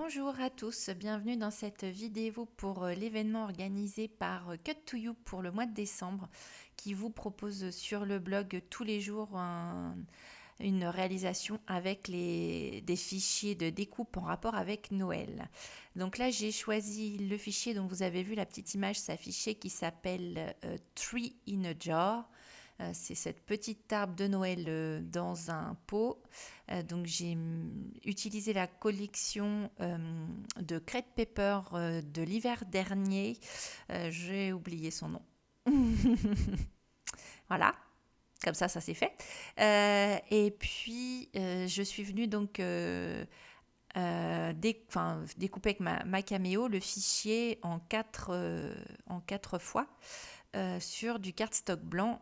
Bonjour à tous, bienvenue dans cette vidéo pour l'événement organisé par Cut2You pour le mois de décembre qui vous propose sur le blog tous les jours une réalisation avec des fichiers de découpe en rapport avec Noël. Donc là j'ai choisi le fichier dont vous avez vu la petite image s'afficher qui s'appelle Tree in a Jar. C'est cette petite arbre de Noël dans un pot. Donc j'ai utilisé la collection de Crate Paper de l'hiver dernier. J'ai oublié son nom. Voilà, comme ça c'est fait. Et puis je suis venue donc découper avec ma caméo le fichier en quatre fois sur du cardstock blanc.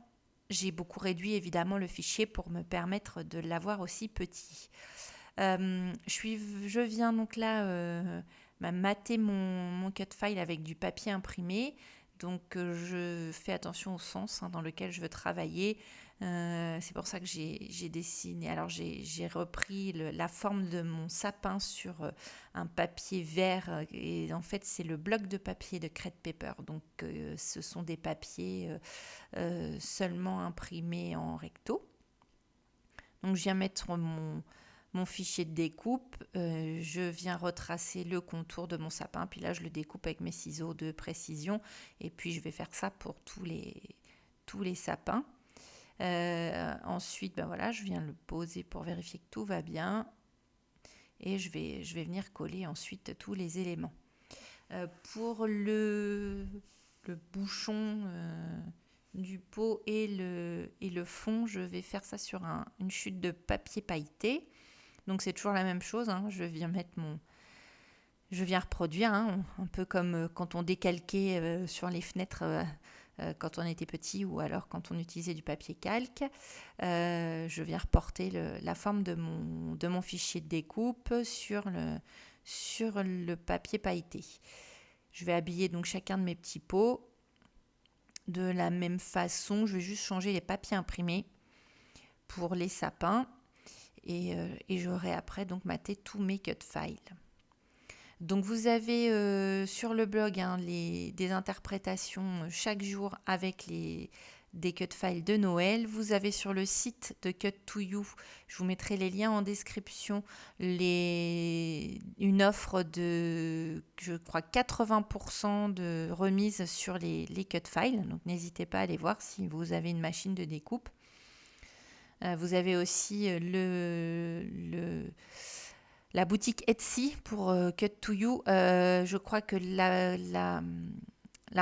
J'ai beaucoup réduit évidemment le fichier pour me permettre de l'avoir aussi petit. Je viens donc là mater mon cut file avec du papier imprimé. Donc je fais attention au sens dans lequel je veux travailler. C'est pour ça que j'ai dessiné. Alors j'ai repris la forme de mon sapin sur un papier vert. Et en fait c'est le bloc de papier de Crate Paper. Donc ce sont des papiers seulement imprimés en recto. Donc je viens mettre mon fichier de découpe, je viens retracer le contour de mon sapin, puis là je le découpe avec mes ciseaux de précision, et puis je vais faire ça pour tous les sapins. Ensuite, voilà, je viens le poser pour vérifier que tout va bien, et je vais venir coller ensuite tous les éléments. Pour le bouchon du pot et le fond, je vais faire ça sur une chute de papier pailleté. Donc c'est toujours la même chose, je viens reproduire, un peu comme quand on décalquait sur les fenêtres quand on était petit ou alors quand on utilisait du papier calque. Je viens reporter la forme de mon fichier de découpe sur le papier pailleté. Je vais habiller donc chacun de mes petits pots de la même façon. Je vais juste changer les papiers imprimés pour les sapins. Et j'aurai après donc maté tous mes cut files. Donc vous avez sur le blog des interprétations chaque jour avec des cut files de Noël. Vous avez sur le site de Cut2You, je vous mettrai les liens en description, une offre de, je crois, 80% de remise sur les cut files. Donc n'hésitez pas à aller voir si vous avez une machine de découpe. Vous avez aussi la boutique Etsy pour Cut2You. Je crois que la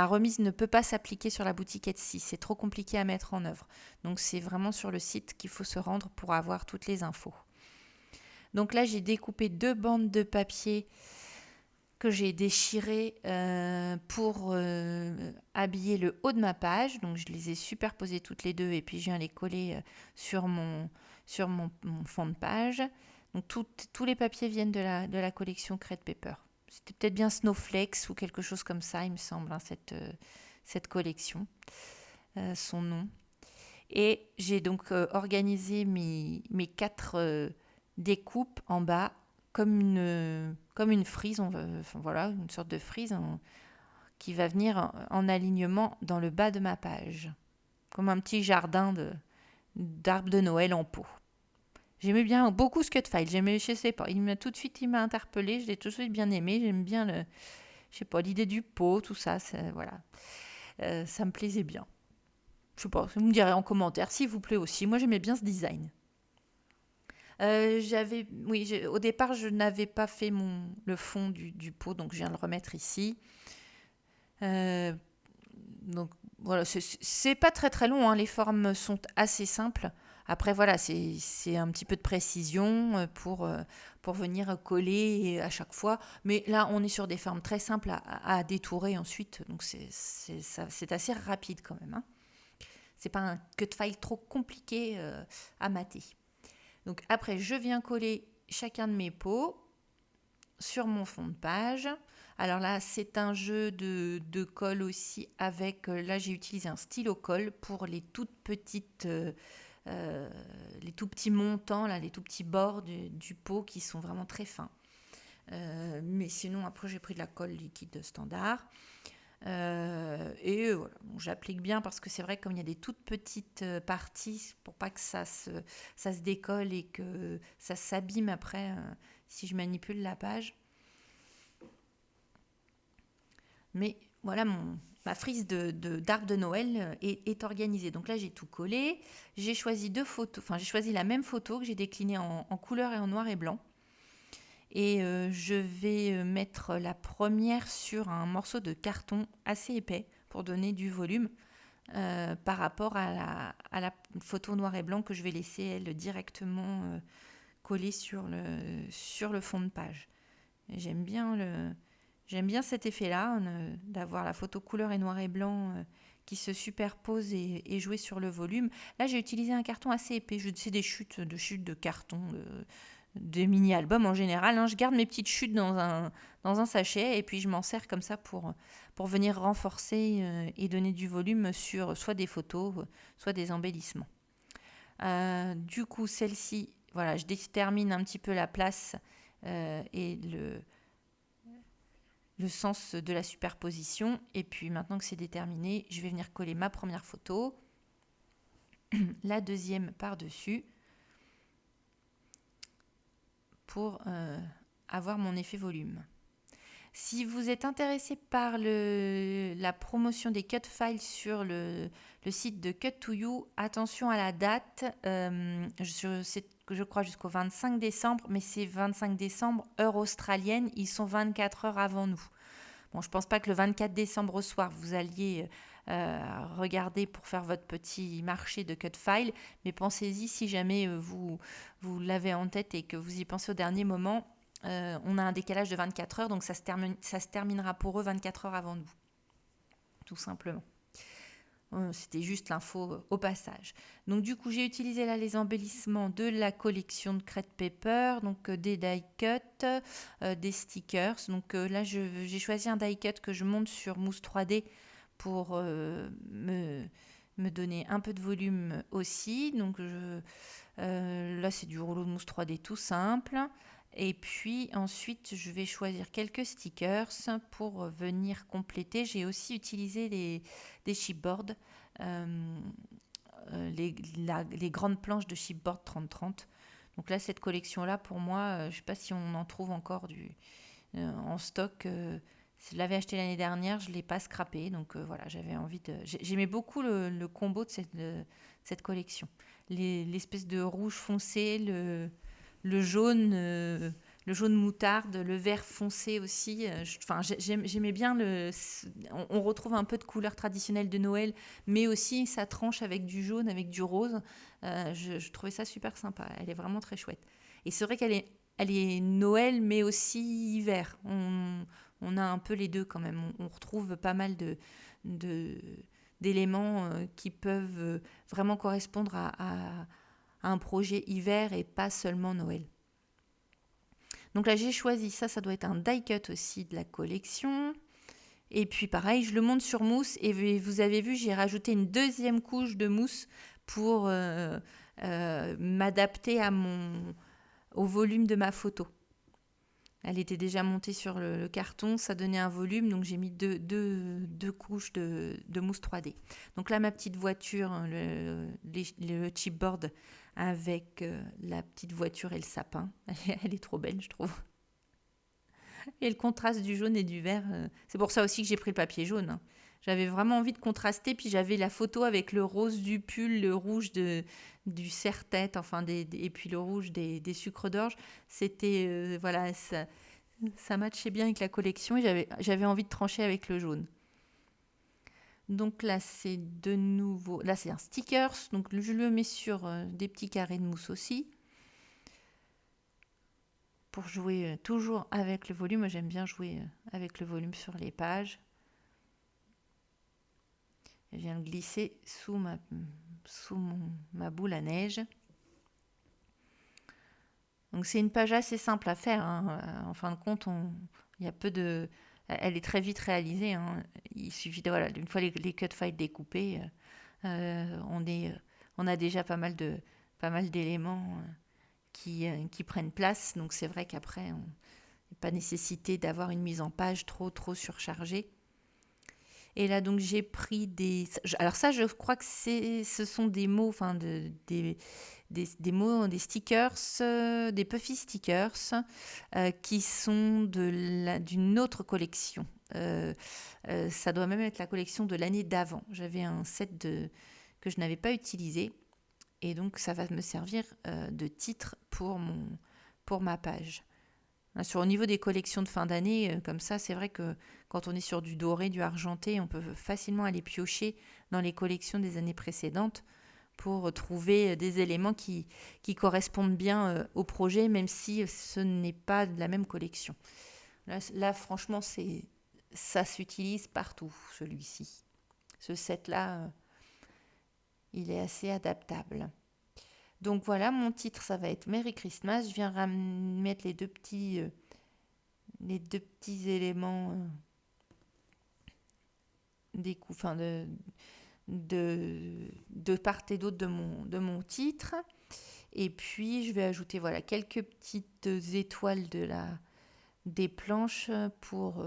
remise ne peut pas s'appliquer sur la boutique Etsy. C'est trop compliqué à mettre en œuvre. Donc c'est vraiment sur le site qu'il faut se rendre pour avoir toutes les infos. Donc là, j'ai découpé 2 bandes de papier que j'ai déchirées pour habiller le haut de ma page. Donc je les ai superposées toutes les deux et puis je viens les coller sur mon fond de page. Donc tous les papiers viennent de la collection Crate Paper. C'était peut-être bien Snowflakes ou quelque chose comme ça, il me semble, cette collection, son nom. Et j'ai donc organisé mes 4 découpes en bas comme une frise, voilà, une sorte de frise qui va venir en alignement dans le bas de ma page, comme un petit jardin d'arbres de Noël en pot. J'aimais bien beaucoup ce cut file. Je sais pas, il m'a interpellé. Je l'ai tout de suite bien aimé. J'aime bien l'idée du pot, tout ça. Voilà, ça me plaisait bien. Je sais pas, vous me direz en commentaire s'il vous plaît aussi. Moi, j'aimais bien ce design. Au départ, je n'avais pas fait le fond du pot, donc je viens le remettre ici. Donc voilà, c'est pas très très long, les formes sont assez simples. Après voilà, c'est un petit peu de précision pour venir coller à chaque fois. Mais là, on est sur des formes très simples à détourer ensuite, donc c'est assez rapide quand même. C'est pas un cut file trop compliqué à mater. Donc après, je viens coller chacun de mes pots sur mon fond de page. Alors là, c'est un jeu de colle aussi avec... là, j'ai utilisé un stylo colle pour les toutes petites... les tout petits montants, là, les tout petits bords du pot qui sont vraiment très fins. Mais sinon, après, j'ai pris de la colle liquide standard. Voilà, bon, j'applique bien parce que c'est vrai que comme il y a des toutes petites parties pour pas que ça se décolle et que ça s'abîme après si je manipule la page. Mais voilà, ma frise d'arbre de Noël est organisée. Donc là, j'ai tout collé. J'ai choisi deux photos, enfin j'ai choisi la même photo que j'ai déclinée en couleur et en noir et blanc. Et je vais mettre la première sur un morceau de carton assez épais pour donner du volume par rapport à la photo noir et blanc que je vais laisser elle directement coller sur le fond de page. J'aime bien cet effet-là, d'avoir la photo couleur et noir et blanc qui se superpose et jouer sur le volume. Là, j'ai utilisé un carton assez épais. C'est des chutes de carton, de mini-albums en général. Hein. Je garde mes petites chutes dans un sachet et puis je m'en sers comme ça pour venir renforcer et donner du volume sur soit des photos, soit des embellissements. Du coup, celle-ci, voilà, je détermine un petit peu la place et le sens de la superposition. Et puis maintenant que c'est déterminé, je vais venir coller ma première photo, la deuxième par-dessus, pour avoir mon effet volume. Si vous êtes intéressé par la promotion des cut files sur le site de Cut2You, attention à la date. Je crois jusqu'au 25 décembre, mais c'est 25 décembre, heure australienne. Ils sont 24 heures avant nous. Bon, je ne pense pas que le 24 décembre au soir, vous alliez regarder pour faire votre petit marché de cut file, mais pensez-y si jamais vous l'avez en tête et que vous y pensez au dernier moment. On a un décalage de 24 heures, donc ça se terminera pour eux 24 heures avant nous, tout simplement. C'était juste l'info au passage. Donc du coup, j'ai utilisé là les embellissements de la collection de Crête Paper, donc des die cut, des stickers. Donc là, j'ai choisi un die cut que je monte sur mousse 3D pour me donner un peu de volume aussi. Donc là, c'est du rouleau de mousse 3D tout simple. Et puis ensuite, je vais choisir quelques stickers pour venir compléter. J'ai aussi utilisé des chipboards, les grandes planches de chipboard 30-30. Donc là, cette collection-là, pour moi, je ne sais pas si on en trouve encore en stock. Je l'avais acheté l'année dernière, je ne l'ai pas scrappé. Donc voilà, j'avais envie de... J'aimais beaucoup le combo de cette collection. L'espèce de rouge foncé, le jaune, le jaune moutarde, le vert foncé aussi. J'aimais bien on retrouve un peu de couleur traditionnelle de Noël, mais aussi ça tranche avec du jaune, avec du rose. Je trouvais ça super sympa. Elle est vraiment très chouette. Et c'est vrai elle est Noël, mais aussi hiver. On a un peu les deux quand même. On retrouve pas mal d'éléments qui peuvent vraiment correspondre à un projet hiver et pas seulement Noël. Donc là, j'ai choisi ça doit être un die cut aussi de la collection. Et puis pareil, je le monte sur mousse et vous avez vu, j'ai rajouté une deuxième couche de mousse pour m'adapter au volume de ma photo. Elle était déjà montée sur le carton, ça donnait un volume, donc j'ai mis deux couches de mousse 3D. Donc là, ma petite voiture, le chipboard avec la petite voiture et le sapin, elle est trop belle, je trouve. Et le contraste du jaune et du vert, c'est pour ça aussi que j'ai pris le papier jaune. Hein. J'avais vraiment envie de contraster, puis j'avais la photo avec le rose du pull, le rouge du serre-tête, et puis le rouge des sucres d'orge. C'était, voilà, ça matchait bien avec la collection et j'avais envie de trancher avec le jaune. Donc là, c'est de nouveau, là c'est un stickers, donc je le mets sur des petits carrés de mousse aussi. Pour jouer toujours avec le volume, moi j'aime bien jouer avec le volume sur les pages. Je viens le glisser sous ma boule à neige. Donc c'est une page assez simple à faire. Hein. En fin de compte, il y a peu de... Elle est très vite réalisée. Hein. Il suffit de, voilà, une fois les cut files découpés, on a déjà pas mal d'éléments qui prennent place. Donc c'est vrai qu'après, Pas nécessité d'avoir une mise en page trop surchargée. Et là, donc, j'ai pris des... Alors ça, je crois que ce sont des mots, enfin, des mots, des stickers, des puffy stickers, qui sont d'une autre collection. Ça doit même être la collection de l'année d'avant. J'avais un set que je n'avais pas utilisé. Et donc, ça va me servir de titre pour ma page. Au niveau des collections de fin d'année, comme ça, c'est vrai que quand on est sur du doré, du argenté, on peut facilement aller piocher dans les collections des années précédentes pour trouver des éléments qui correspondent bien au projet, même si ce n'est pas de la même collection. Là franchement, ça s'utilise partout, celui-ci. Ce set-là, il est assez adaptable. Donc voilà, mon titre, ça va être Merry Christmas. Je viens mettre les deux petits éléments enfin de part et d'autre de mon titre. Et puis, je vais ajouter voilà, quelques petites étoiles des planches pour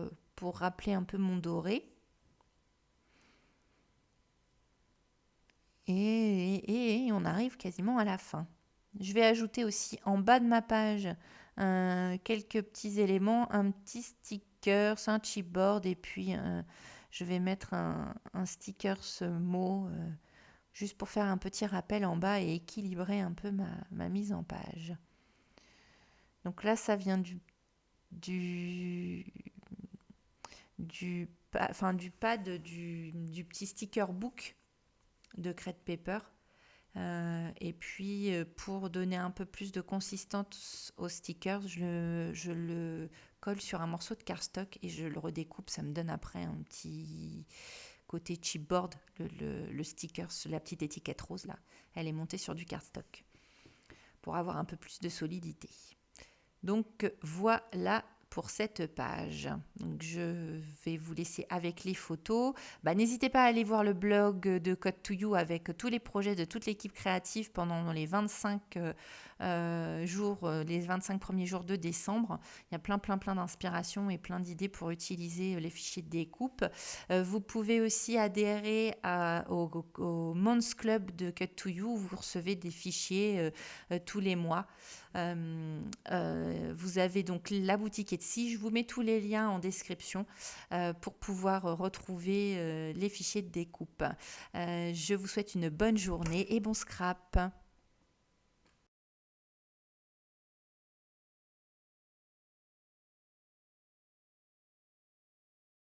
rappeler un peu mon doré. Et on arrive quasiment à la fin. Je vais ajouter aussi en bas de ma page quelques petits éléments, un petit sticker, un chipboard et puis je vais mettre un sticker mot juste pour faire un petit rappel en bas et équilibrer un peu ma mise en page. Donc là, ça vient du pad du petit sticker book de Crate Paper. Et puis pour donner un peu plus de consistance au sticker, je le colle sur un morceau de cardstock et je le redécoupe. Ça me donne après un petit côté chipboard. Le sticker, la petite étiquette rose là, elle est montée sur du cardstock pour avoir un peu plus de solidité. Donc voilà pour cette page. Donc, je vais vous laisser avec les photos. N'hésitez pas à aller voir le blog de Code to You avec tous les projets de toute l'équipe créative pendant les 25 jours, les 25 premiers jours de décembre. Il y a plein d'inspirations et plein d'idées pour utiliser les fichiers de découpe. Vous pouvez aussi adhérer au Months Club de Code to You où vous recevez des fichiers tous les mois. Vous avez donc la boutique Etsy. Je vous mets tous les liens en description pour pouvoir retrouver les fichiers de découpe. Je vous souhaite une bonne journée et bon scrap.